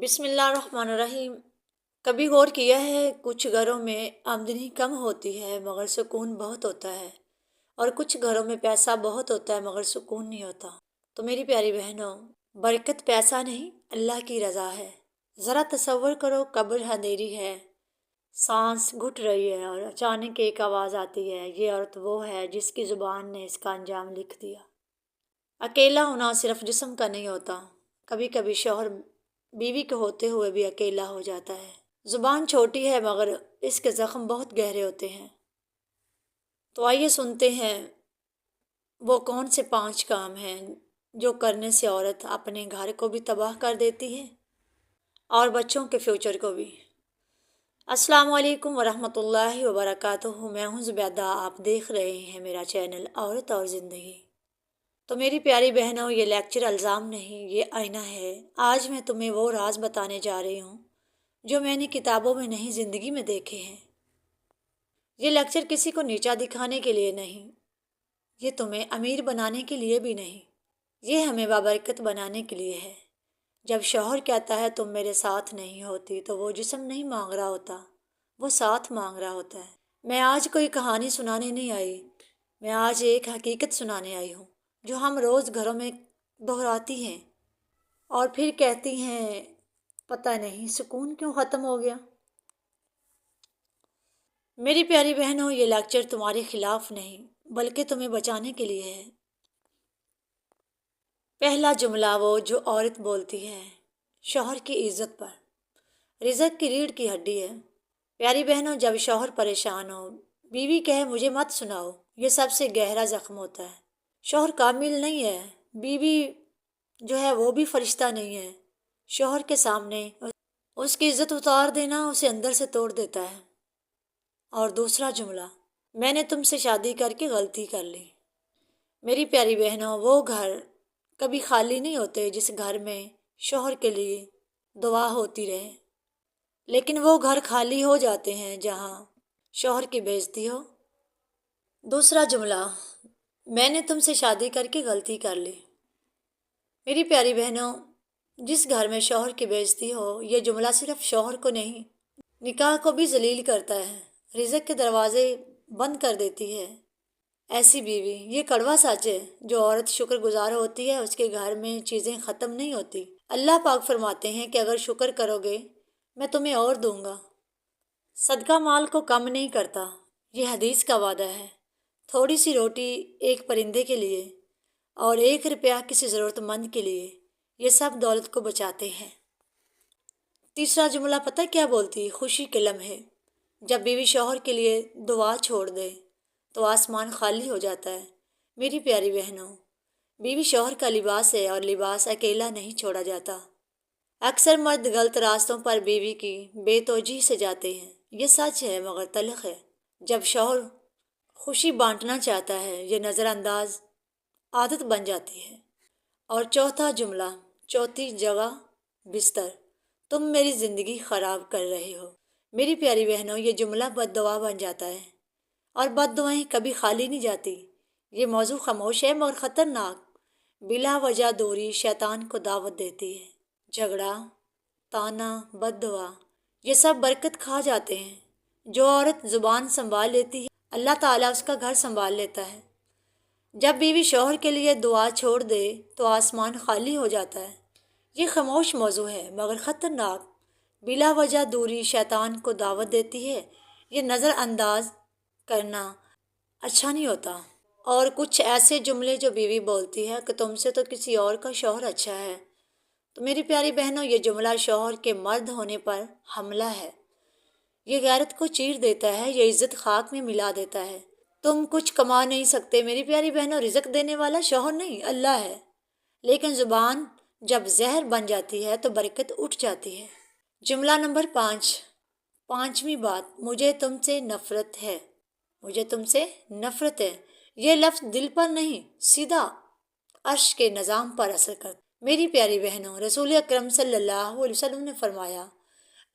بسم اللہ الرحمن الرحیم۔ کبھی غور کیا ہے کچھ گھروں میں آمدنی کم ہوتی ہے مگر سکون بہت ہوتا ہے، اور کچھ گھروں میں پیسہ بہت ہوتا ہے مگر سکون نہیں ہوتا۔ تو میری پیاری بہنوں، برکت پیسہ نہیں، اللہ کی رضا ہے۔ ذرا تصور کرو، قبر اندھیری ہے، سانس گھٹ رہی ہے اور اچانک ایک آواز آتی ہے، یہ عورت وہ ہے جس کی زبان نے اس کا انجام لکھ دیا۔ اکیلا ہونا صرف جسم کا نہیں ہوتا، کبھی کبھی شوہر بیوی کے ہوتے ہوئے بھی اکیلا ہو جاتا ہے۔ زبان چھوٹی ہے مگر اس کے زخم بہت گہرے ہوتے ہیں۔ تو آئیے سنتے ہیں وہ کون سے 5 کام ہیں جو کرنے سے عورت اپنے گھر کو بھی تباہ کر دیتی ہے اور بچوں کے فیوچر کو بھی۔ السلام علیکم ورحمۃ اللہ وبرکاتہ۔ میں ہوں زبیدہ، آپ دیکھ رہے ہیں میرا چینل عورت اور زندگی۔ تو میری پیاری بہنوں، یہ لیکچر الزام نہیں، یہ آئینہ ہے۔ آج میں تمہیں وہ راز بتانے جا رہی ہوں جو میں نے کتابوں میں نہیں، زندگی میں دیکھے ہیں۔ یہ لیکچر کسی کو نیچا دکھانے کے لیے نہیں، یہ تمہیں امیر بنانے کے لیے بھی نہیں، یہ ہمیں بابرکت بنانے کے لیے ہے۔ جب شوہر کہتا ہے تم میرے ساتھ نہیں ہوتی، تو وہ جسم نہیں مانگ رہا ہوتا، وہ ساتھ مانگ رہا ہوتا ہے۔ میں آج کوئی کہانی سنانے نہیں آئی، میں آج ایک حقیقت سنانے آئی ہوں جو ہم روز گھروں میں دہراتی ہیں اور پھر کہتی ہیں پتہ نہیں سکون کیوں ختم ہو گیا۔ میری پیاری بہنوں، یہ لیکچر تمہارے خلاف نہیں بلکہ تمہیں بچانے کے لیے ہے۔ پہلا جملہ وہ جو عورت بولتی ہے شوہر کی عزت پر، رزق کی ریڑھ کی ہڈی ہے۔ پیاری بہنوں، جب شوہر پریشان ہو، بیوی کہے مجھے مت سناؤ، یہ سب سے گہرا زخم ہوتا ہے۔ شوہر کامل نہیں ہے، بیوی جو ہے وہ بھی فرشتہ نہیں ہے۔ شوہر کے سامنے اس کی عزت اتار دینا اسے اندر سے توڑ دیتا ہے۔ اور دوسرا جملہ، میں نے تم سے شادی کر کے غلطی کر لی۔ میری پیاری بہنوں، وہ گھر کبھی خالی نہیں ہوتے جس گھر میں شوہر کے لیے دعا ہوتی رہے، لیکن وہ گھر خالی ہو جاتے ہیں جہاں شوہر کی بے عزتی ہو۔ دوسرا جملہ، میں نے تم سے شادی کر کے غلطی کر لی۔ میری پیاری بہنوں، جس گھر میں شوہر کی بے عزتی ہو، یہ جملہ صرف شوہر کو نہیں، نکاح کو بھی ذلیل کرتا ہے، رزق کے دروازے بند کر دیتی ہے۔ ایسی بیوی، یہ کڑوا سچ ہے، جو عورت شکر گزار ہوتی ہے اس کے گھر میں چیزیں ختم نہیں ہوتی۔ اللہ پاک فرماتے ہیں کہ اگر شکر کرو گے میں تمہیں اور دوں گا۔ صدقہ مال کو کم نہیں کرتا، یہ حدیث کا وعدہ ہے۔ تھوڑی سی روٹی ایک پرندے کے لیے اور 1 روپیہ کسی ضرورت مند کے لیے، یہ سب دولت کو بچاتے ہیں۔ تیسرا جملہ پتہ کیا بولتی؟ خوشی کے لمحے۔ جب بیوی شوہر کے لیے دعا چھوڑ دے تو آسمان خالی ہو جاتا ہے۔ میری پیاری بہنوں، بیوی شوہر کا لباس ہے اور لباس اکیلا نہیں چھوڑا جاتا۔ اکثر مرد غلط راستوں پر بیوی کی بے توجہی سے جاتے ہیں، یہ سچ ہے مگر تلخ ہے۔ جب شوہر خوشی بانٹنا چاہتا ہے، یہ نظر انداز عادت بن جاتی ہے۔ اور چوتھا جملہ، چوتھی جگہ، بستر، تم میری زندگی خراب کر رہے ہو۔ میری پیاری بہنوں، یہ جملہ بد دعا بن جاتا ہے، اور بد دعائیں کبھی خالی نہیں جاتی۔ یہ موضوع خاموش ہے مگر خطرناک۔ بلا وجہ دوری شیطان کو دعوت دیتی ہے۔ جھگڑا، تانا، بد دعا، یہ سب برکت کھا جاتے ہیں۔ جو عورت زبان سنبھال لیتی ہے، اللہ تعالیٰ اس کا گھر سنبھال لیتا ہے۔ جب بیوی شوہر کے لیے دعا چھوڑ دے تو آسمان خالی ہو جاتا ہے۔ یہ خاموش موضوع ہے مگر خطرناک۔ بلا وجہ دوری شیطان کو دعوت دیتی ہے، یہ نظر انداز کرنا اچھا نہیں ہوتا۔ اور کچھ ایسے جملے جو بیوی بولتی ہے کہ تم سے تو کسی اور کا شوہر اچھا ہے۔ تو میری پیاری بہنوں، یہ جملہ شوہر کے مرد ہونے پر حملہ ہے۔ یہ غیرت کو چیر دیتا ہے، یہ عزت خاک میں ملا دیتا ہے۔ تم کچھ کما نہیں سکتے میری پیاری بہنوں، رزق دینے والا شوہر نہیں، اللہ ہے۔ لیکن زبان جب زہر بن جاتی ہے تو برکت اٹھ جاتی ہے۔ جملہ نمبر 5، 5ویں بات، مجھے تم سے نفرت ہے۔ مجھے تم سے نفرت ہے، یہ لفظ دل پر نہیں، سیدھا عرش کے نظام پر اثر کرتا۔ میری پیاری بہنوں، رسول اکرم صلی اللہ علیہ وسلم نے فرمایا،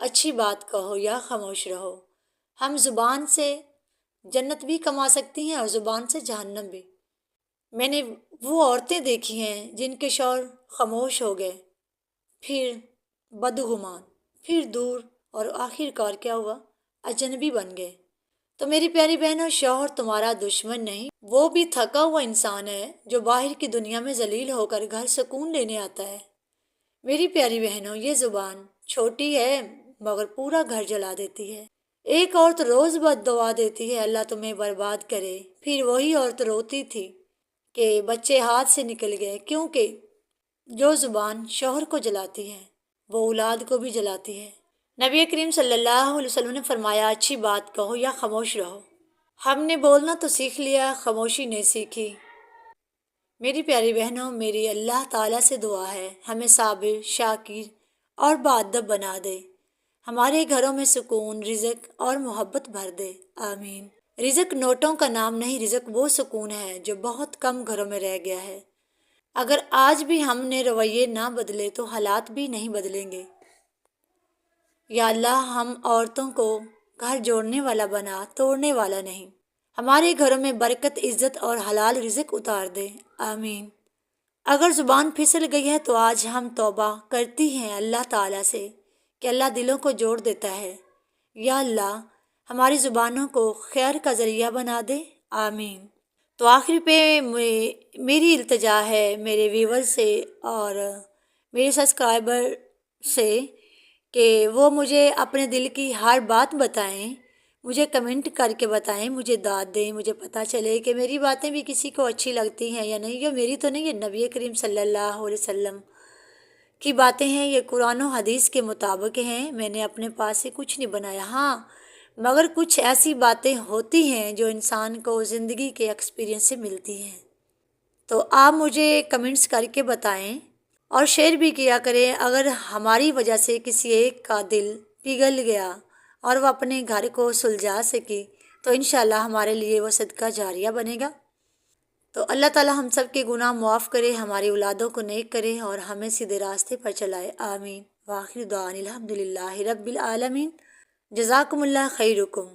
اچھی بات کہو یا خاموش رہو۔ ہم زبان سے جنت بھی کما سکتی ہیں اور زبان سے جہنم بھی۔ میں نے وہ عورتیں دیکھی ہیں جن کے شوہر خاموش ہو گئے، پھر بدگمان، پھر دور، اور آخر کار کیا ہوا؟ اجنبی بن گئے۔ تو میری پیاری بہنوں، شوہر تمہارا دشمن نہیں، وہ بھی تھکا ہوا انسان ہے جو باہر کی دنیا میں ذلیل ہو کر گھر سکون لینے آتا ہے۔ میری پیاری بہنوں، یہ زبان چھوٹی ہے مگر پورا گھر جلا دیتی ہے۔ ایک عورت روز بد دعا دیتی ہے اللہ تمہیں برباد کرے، پھر وہی عورت روتی تھی کہ بچے ہاتھ سے نکل گئے، کیونکہ جو زبان شوہر کو جلاتی ہے وہ اولاد کو بھی جلاتی ہے۔ نبی کریم صلی اللہ علیہ وسلم نے فرمایا، اچھی بات کہو یا خاموش رہو۔ ہم نے بولنا تو سیکھ لیا، خاموشی نہیں سیکھی۔ میری پیاری بہنوں، میری اللہ تعالیٰ سے دعا ہے ہمیں صابر، شاکر اور باادب بنا دے، ہمارے گھروں میں سکون، رزق اور محبت بھر دے، آمین۔ رزق نوٹوں کا نام نہیں، رزق وہ سکون ہے جو بہت کم گھروں میں رہ گیا ہے۔ اگر آج بھی ہم نے رویے نہ بدلے تو حالات بھی نہیں بدلیں گے۔ یا اللہ، ہم عورتوں کو گھر جوڑنے والا بنا، توڑنے والا نہیں۔ ہمارے گھروں میں برکت، عزت اور حلال رزق اتار دے، آمین۔ اگر زبان پھسل گئی ہے تو آج ہم توبہ کرتی ہیں اللہ تعالیٰ سے کہ اللہ دلوں کو جوڑ دیتا ہے۔ یا اللہ، ہماری زبانوں کو خیر کا ذریعہ بنا دے، آمین۔ تو آخر پہ میری التجا ہے میرے ویور سے اور میرے سبسکرائبر سے کہ وہ مجھے اپنے دل کی ہر بات بتائیں، مجھے کمنٹ کر کے بتائیں، مجھے داد دیں، مجھے پتہ چلے کہ میری باتیں بھی کسی کو اچھی لگتی ہیں یا نہیں۔ یہ میری تو نہیں، یہ نبی کریم صلی اللہ علیہ وسلم کی باتیں ہیں، یہ قرآن و حدیث کے مطابق ہیں، میں نے اپنے پاس سے کچھ نہیں بنایا۔ ہاں، مگر کچھ ایسی باتیں ہوتی ہیں جو انسان کو زندگی کے ایکسپیرینس سے ملتی ہیں۔ تو آپ مجھے کمنٹس کر کے بتائیں اور شیئر بھی کیا کریں۔ اگر ہماری وجہ سے کسی ایک کا دل پگھل گیا اور وہ اپنے گھر کو سلجھا سکی تو انشاءاللہ ہمارے لیے وہ صدقہ جاریہ بنے گا۔ تو اللہ تعالیٰ ہم سب کے گناہ معاف کرے، ہماری اولادوں کو نیک کرے اور ہمیں سیدھے راستے پر چلائے، آمین۔ وآخر دعوانا الحمدللہ رب العالمین۔ جزاکم اللہ خیرکم۔